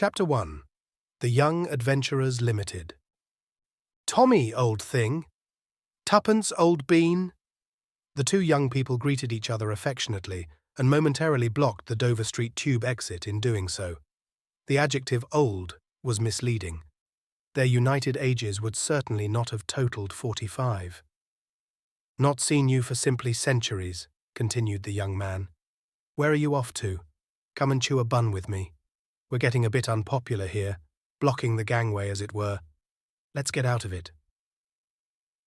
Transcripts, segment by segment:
Chapter 1. The Young Adventurers Limited. "Tommy, old thing! Tuppence, old bean!" The two young people greeted each other affectionately and momentarily blocked the Dover Street tube exit in doing so. The adjective old was misleading. Their united ages would certainly not have totaled 45. "Not seen you for simply centuries," continued the young man. "Where are you off to? Come and chew a bun with me. We're getting a bit unpopular here, blocking the gangway as it were. Let's get out of it."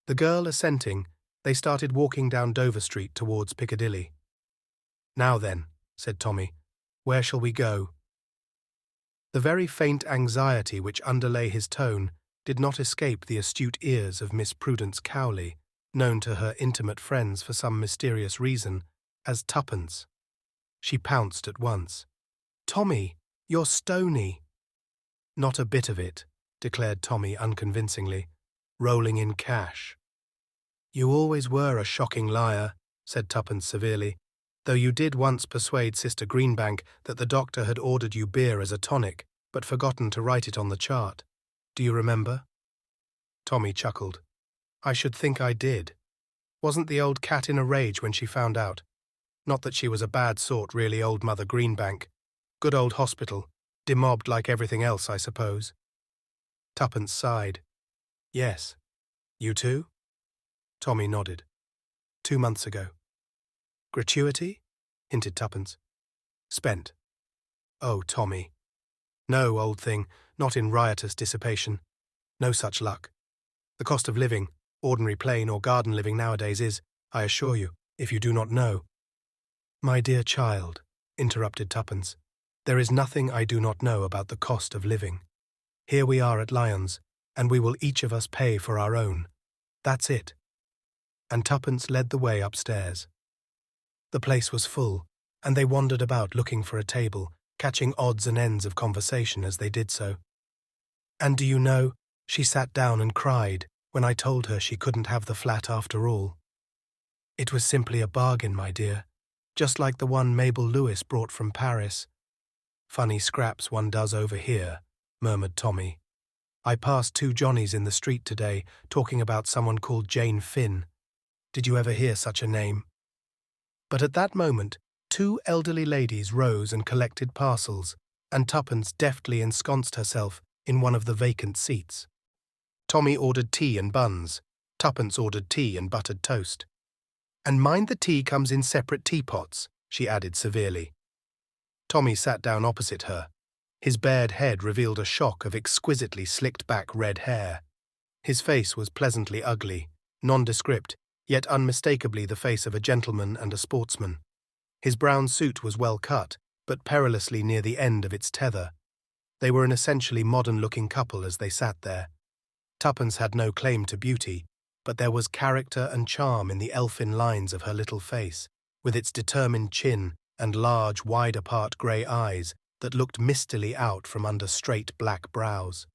The girl assenting, they started walking down Dover Street towards Piccadilly. "Now then," said Tommy, "where shall we go?" The very faint anxiety which underlay his tone did not escape the astute ears of Miss Prudence Cowley, known to her intimate friends for some mysterious reason as Tuppence. She pounced at once. "Tommy, you're stony." "Not a bit of it," declared Tommy unconvincingly, "rolling in cash." "You always were a shocking liar," said Tuppence severely, "though you did once persuade Sister Greenbank that the doctor had ordered you beer as a tonic, but forgotten to write it on the chart. Do you remember?" Tommy chuckled. "I should think I did. Wasn't the old cat in a rage when she found out? Not that she was a bad sort, really, old Mother Greenbank. Good old hospital, demobbed like everything else, I suppose." Tuppence sighed. "Yes. You too?" Tommy nodded. 2 months ago. "Gratuity?" hinted Tuppence. "Spent." "Oh, Tommy." "No, old thing, not in riotous dissipation. No such luck. The cost of living, ordinary plain or garden living nowadays is, I assure you, if you do not know—" "My dear child," interrupted Tuppence, "there is nothing I do not know about the cost of living. Here we are at Lyons, and we will each of us pay for our own. That's it." And Tuppence led the way upstairs. The place was full, and they wandered about looking for a table, catching odds and ends of conversation as they did so. "And do you know, she sat down and cried when I told her she couldn't have the flat after all. It was simply a bargain, my dear, just like the one Mabel Lewis brought from Paris." "Funny scraps one does over here," murmured Tommy. "I passed 2 Johnnies in the street today talking about someone called Jane Finn. Did you ever hear such a name?" But at that moment, 2 elderly ladies rose and collected parcels, and Tuppence deftly ensconced herself in one of the vacant seats. Tommy ordered tea and buns. Tuppence ordered tea and buttered toast. "And mind the tea comes in separate teapots," she added severely. Tommy sat down opposite her. His bared head revealed a shock of exquisitely slicked-back red hair. His face was pleasantly ugly, nondescript, yet unmistakably the face of a gentleman and a sportsman. His brown suit was well cut, but perilously near the end of its tether. They were an essentially modern-looking couple as they sat there. Tuppence had no claim to beauty, but there was character and charm in the elfin lines of her little face, with its determined chin and large, wide-apart grey eyes that looked mistily out from under straight black brows.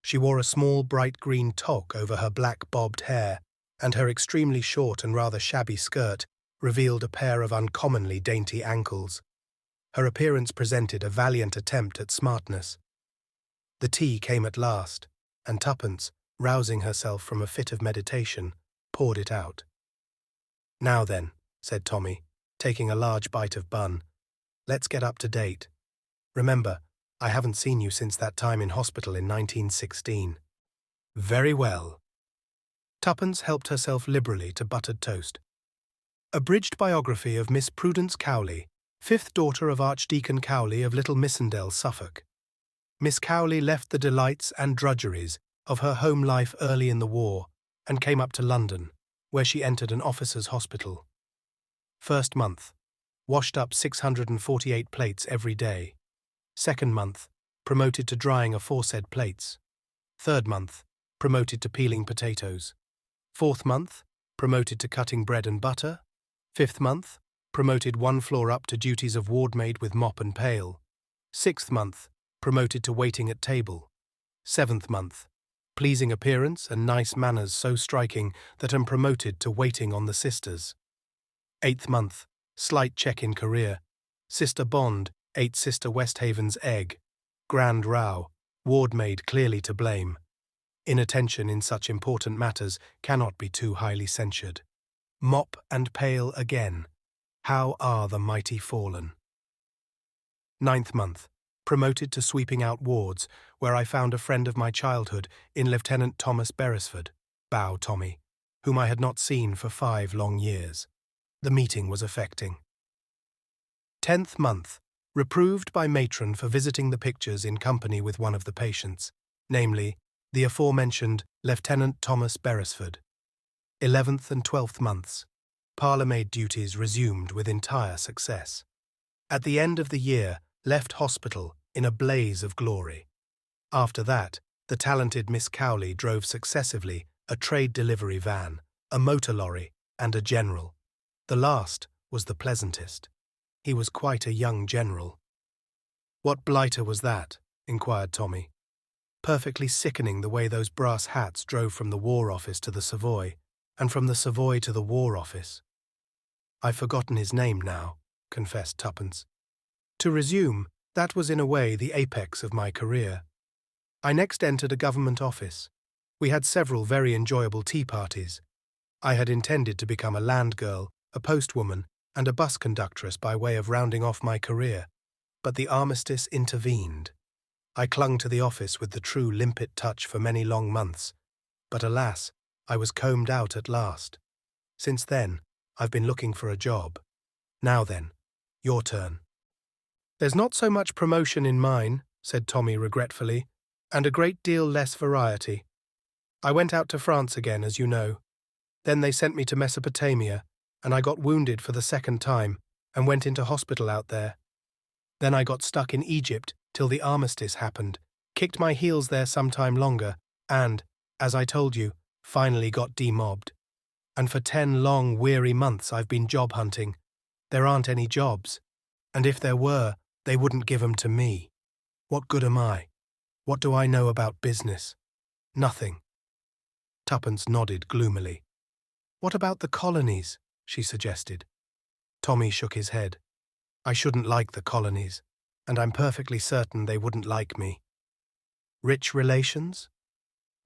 She wore a small bright green toque over her black bobbed hair, and her extremely short and rather shabby skirt revealed a pair of uncommonly dainty ankles. Her appearance presented a valiant attempt at smartness. The tea came at last, and Tuppence, rousing herself from a fit of meditation, poured it out. "Now then," said Tommy, taking a large bite of bun, "let's get up to date. Remember, I haven't seen you since that time in hospital in 1916. "Very well." Tuppence helped herself liberally to buttered toast. "Abridged biography of Miss Prudence Cowley, 5th daughter of Archdeacon Cowley of Little Missendell, Suffolk. Miss Cowley left the delights and drudgeries of her home life early in the war and came up to London, where she entered an officer's hospital. First month, washed up 648 plates every day. Second month, promoted to drying aforesaid plates. Third month, promoted to peeling potatoes. Fourth month, promoted to cutting bread and butter. Fifth month, promoted 1 floor up to duties of wardmaid with mop and pail. Sixth month, promoted to waiting at table. Seventh month, pleasing appearance and nice manners so striking that am promoted to waiting on the sisters. Eighth month, slight check in career. Sister Bond ate Sister Westhaven's egg. Grand row. Ward maid clearly to blame. Inattention in such important matters cannot be too highly censured. Mop and pail again. How are the mighty fallen? 9th month. Promoted to sweeping out wards, where I found a friend of my childhood in Lieutenant Thomas Beresford, Bow Tommy, whom I had not seen for 5 long years. The meeting was affecting. 10th month. Reproved by matron for visiting the pictures in company with one of the patients, namely, the aforementioned Lieutenant Thomas Beresford. 11th and 12th months. Parlour-maid duties resumed with entire success. At the end of the year, left hospital in a blaze of glory. After that, the talented Miss Cowley drove successively a trade delivery van, a motor lorry, and a general. The last was the pleasantest. He was quite a young general. "What blighter was that?" inquired Tommy. Perfectly sickening the way those brass hats drove from the War Office to the Savoy, and from the Savoy to the War Office. "I've forgotten his name now," confessed Tuppence. To resume, that was in a way the apex of my career. I next entered a government office. We had several very enjoyable tea parties. I had intended to become a land girl, a postwoman, and a bus conductress by way of rounding off my career, but the armistice intervened. I clung to the office with the true limpet touch for many long months, but alas, I was combed out at last. Since then, I've been looking for a job. Now then, your turn. "There's not so much promotion in mine," said Tommy regretfully, "and a great deal less variety. I went out to France again, as you know. Then they sent me to Mesopotamia, and I got wounded for the 2nd time and went into hospital out there. Then I got stuck in Egypt till the armistice happened, kicked my heels there some time longer, and, as I told you, finally got demobbed. And for 10 long, weary months I've been job hunting. There aren't any jobs, and if there were, they wouldn't give 'em to me. What good am I? What do I know about business? Nothing." Tuppence nodded gloomily. "What about the colonies?" she suggested. Tommy shook his head. "I shouldn't like the colonies, and I'm perfectly certain they wouldn't like me." "Rich relations?"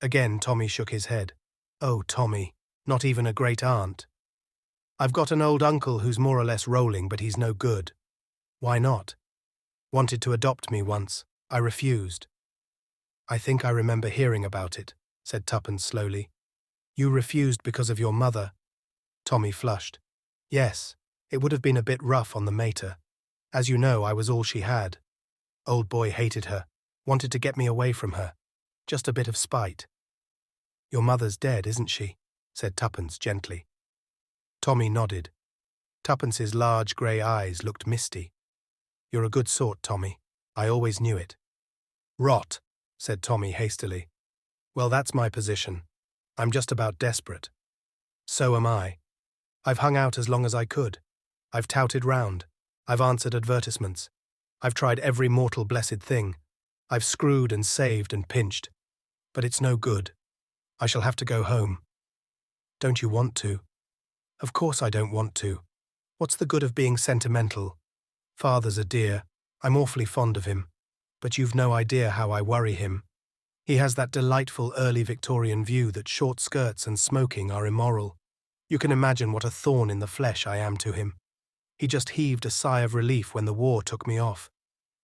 Again Tommy shook his head. "Oh, Tommy, not even a great aunt. I've got an old uncle who's more or less rolling, but he's no good." "Why not?" "Wanted to adopt me once. I refused." "I think I remember hearing about it," said Tuppence slowly. "You refused because of your mother." Tommy flushed. "Yes, it would have been a bit rough on the mater. As you know, I was all she had. Old boy hated her, wanted to get me away from her. Just a bit of spite." "Your mother's dead, isn't she?" said Tuppence gently. Tommy nodded. Tuppence's large grey eyes looked misty. "You're a good sort, Tommy. I always knew it." "Rot," said Tommy hastily. "Well, that's my position. I'm just about desperate." "So am I. I've hung out as long as I could. I've touted round. I've answered advertisements. I've tried every mortal blessed thing. I've screwed and saved and pinched. But it's no good. I shall have to go home." "Don't you want to?" "Of course I don't want to. What's the good of being sentimental? Father's a dear. I'm awfully fond of him. But you've no idea how I worry him. He has that delightful early Victorian view that short skirts and smoking are immoral. You can imagine what a thorn in the flesh I am to him. He just heaved a sigh of relief when the war took me off.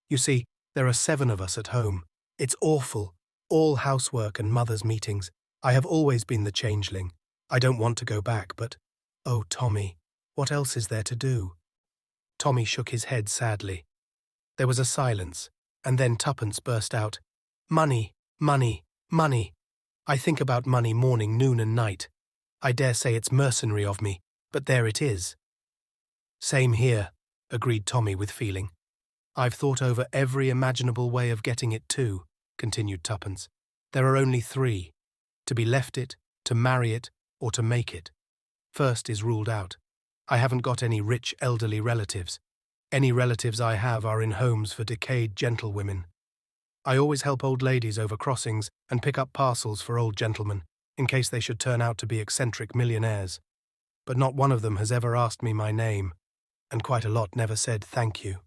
You see, there are 7 of us at home. It's awful. All housework and mother's meetings. I have always been the changeling. I don't want to go back, but, oh, Tommy, what else is there to do?" Tommy shook his head sadly. There was a silence, and then Tuppence burst out, "Money, money, money. I think about money morning, noon and night. I dare say it's mercenary of me, but there it is." "Same here," agreed Tommy with feeling. "I've thought over every imaginable way of getting it too," continued Tuppence. "There are only 3. To be left it, to marry it, or to make it. First is ruled out. I haven't got any rich elderly relatives. Any relatives I have are in homes for decayed gentlewomen. I always help old ladies over crossings and pick up parcels for old gentlemen, in case they should turn out to be eccentric millionaires. But not one of them has ever asked me my name, and quite a lot never said thank you."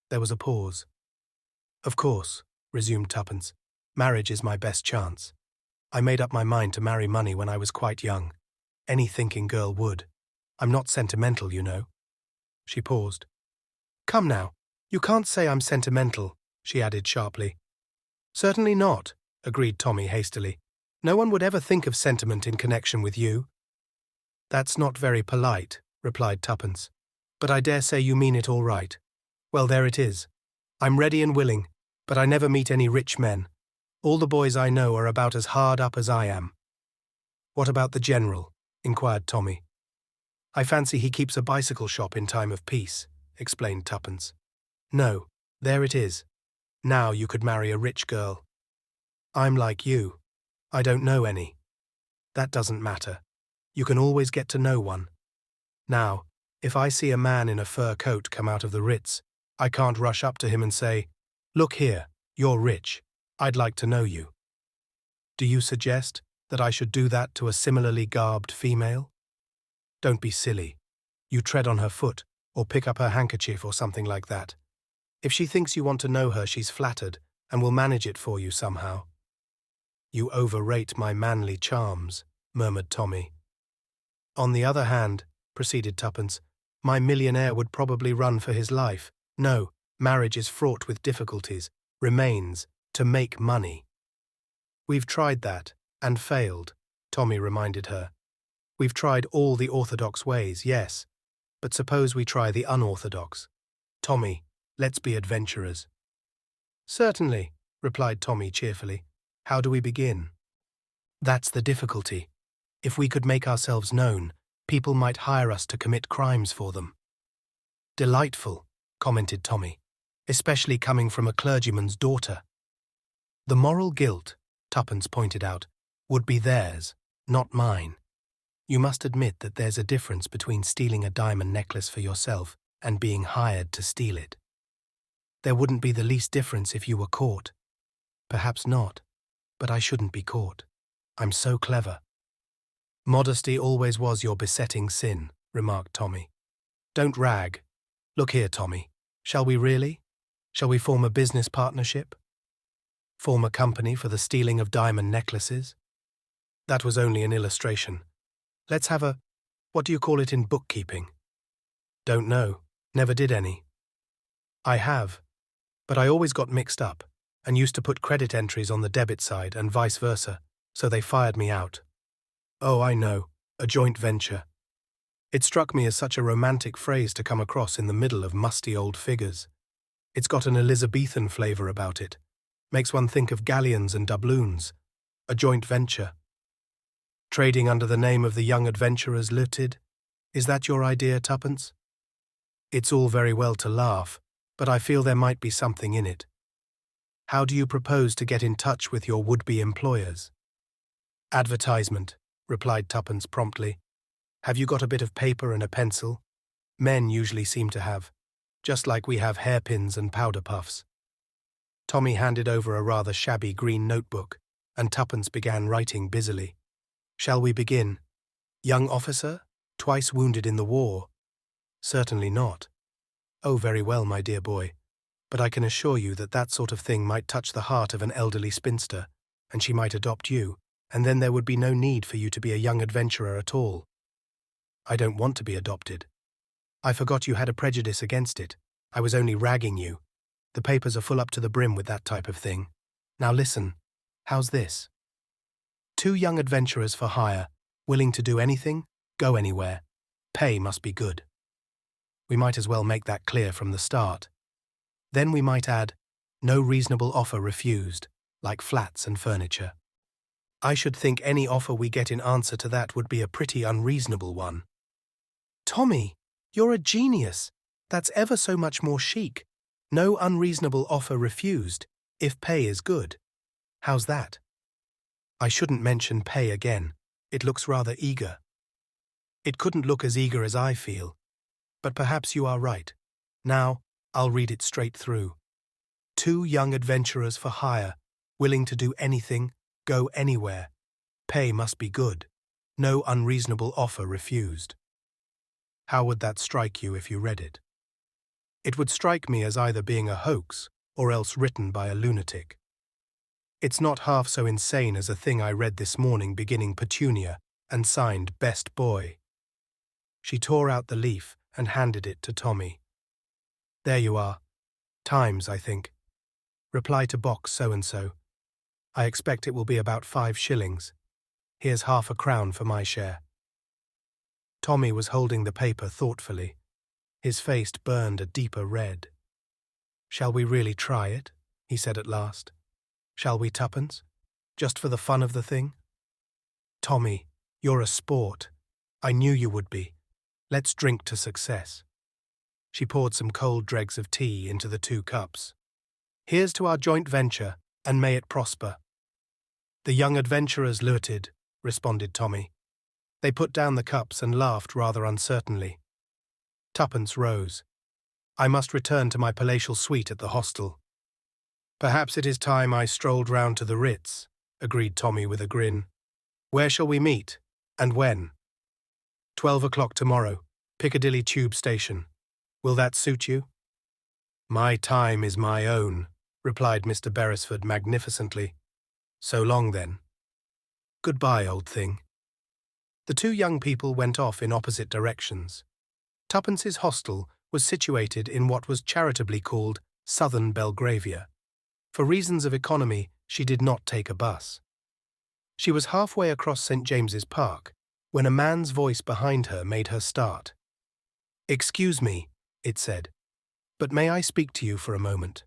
There was a pause. Of course, resumed Tuppence. Marriage is my best chance. I made up my mind to marry money when I was quite young. Any thinking girl would. I'm not sentimental, you know. She paused. Come now, you can't say I'm sentimental, she added sharply. Certainly not, agreed Tommy hastily. No one would ever think of sentiment in connection with you. That's not very polite, replied Tuppence. But I dare say you mean it all right. Well, there it is. I'm ready and willing, but I never meet any rich men. All the boys I know are about as hard up as I am. What about the General? Inquired Tommy. I fancy he keeps a bicycle shop in time of peace, explained Tuppence. No, there it is. Now you could marry a rich girl. I'm like you. I don't know any. That doesn't matter. You can always get to know one. Now, if I see a man in a fur coat come out of the Ritz, I can't rush up to him and say, Look here, you're rich. I'd like to know you. Do you suggest that I should do that to a similarly garbed female? Don't be silly. You tread on her foot, or pick up her handkerchief or something like that. If she thinks you want to know her, she's flattered, and will manage it for you somehow. You overrate my manly charms, murmured Tommy. On the other hand, proceeded Tuppence, my millionaire would probably run for his life. No, marriage is fraught with difficulties, remains, to make money. We've tried that, and failed, Tommy reminded her. We've tried all the orthodox ways, yes, but suppose we try the unorthodox. Tommy, let's be adventurers. Certainly, replied Tommy cheerfully. How do we begin? That's the difficulty. If we could make ourselves known, people might hire us to commit crimes for them. Delightful, commented Tommy, especially coming from a clergyman's daughter. The moral guilt, Tuppence pointed out, would be theirs, not mine. You must admit that there's a difference between stealing a diamond necklace for yourself and being hired to steal it. There wouldn't be the least difference if you were caught. Perhaps not, but I shouldn't be caught. I'm so clever. Modesty always was your besetting sin, remarked Tommy. Don't rag. Look here, Tommy. Shall we really? Shall we form a business partnership? Form a company for the stealing of diamond necklaces? That was only an illustration. Let's have a, what do you call it in bookkeeping? Don't know. Never did any. I have, but I always got mixed up and used to put credit entries on the debit side and vice versa, so they fired me out. Oh, I know, a joint venture. It struck me as such a romantic phrase to come across in the middle of musty old figures. It's got an Elizabethan flavour about it. Makes one think of galleons and doubloons. A joint venture. Trading under the name of the Young Adventurers Limited? Is that your idea, Tuppence? It's all very well to laugh, but I feel there might be something in it. How do you propose to get in touch with your would-be employers? Advertisement, replied Tuppence promptly. Have you got a bit of paper and a pencil? Men usually seem to have, just like we have hairpins and powder puffs. Tommy handed over a rather shabby green notebook, and Tuppence began writing busily. Shall we begin? Young officer, twice wounded in the war. Certainly not. Oh, very well, my dear boy. But I can assure you that that sort of thing might touch the heart of an elderly spinster, and she might adopt you, and then there would be no need for you to be a young adventurer at all. I don't want to be adopted. I forgot you had a prejudice against it. I was only ragging you. The papers are full up to the brim with that type of thing. Now listen. How's this? 2 young adventurers for hire, willing to do anything, go anywhere. Pay must be good. We might as well make that clear from the start. Then we might add, no reasonable offer refused, like flats and furniture. I should think any offer we get in answer to that would be a pretty unreasonable one. Tommy, you're a genius. That's ever so much more chic. No unreasonable offer refused, if pay is good. How's that? I shouldn't mention pay again. It looks rather eager. It couldn't look as eager as I feel. But perhaps you are right. Now, I'll read it straight through. 2 young adventurers for hire, willing to do anything, go anywhere. Pay must be good. No unreasonable offer refused. How would that strike you if you read it? It would strike me as either being a hoax or else written by a lunatic. It's not half so insane as a thing I read this morning beginning Petunia and signed Best Boy. She tore out the leaf and handed it to Tommy. There you are. Times, I think. Reply to box so-and-so. I expect it will be about 5 shillings. Here's half a crown for my share. Tommy was holding the paper thoughtfully. His face burned a deeper red. Shall we really try it? He said at last. Shall we tuppence? Just for the fun of the thing? Tommy, you're a sport. I knew you would be. Let's drink to success. She poured some cold dregs of tea into the 2 cups. Here's to our joint venture, and may it prosper. The young adventurers looted, responded Tommy. They put down the cups and laughed rather uncertainly. Tuppence rose. I must return to my palatial suite at the hostel. Perhaps it is time I strolled round to the Ritz, agreed Tommy with a grin. Where shall we meet, and when? 12 o'clock tomorrow, Piccadilly Tube Station. Will that suit you? My time is my own, replied Mr. Beresford magnificently. So long then. Goodbye, old thing. The 2 young people went off in opposite directions. Tuppence's hostel was situated in what was charitably called Southern Belgravia. For reasons of economy, she did not take a bus. She was halfway across St. James's Park when a man's voice behind her made her start. Excuse me, it said, but may I speak to you for a moment?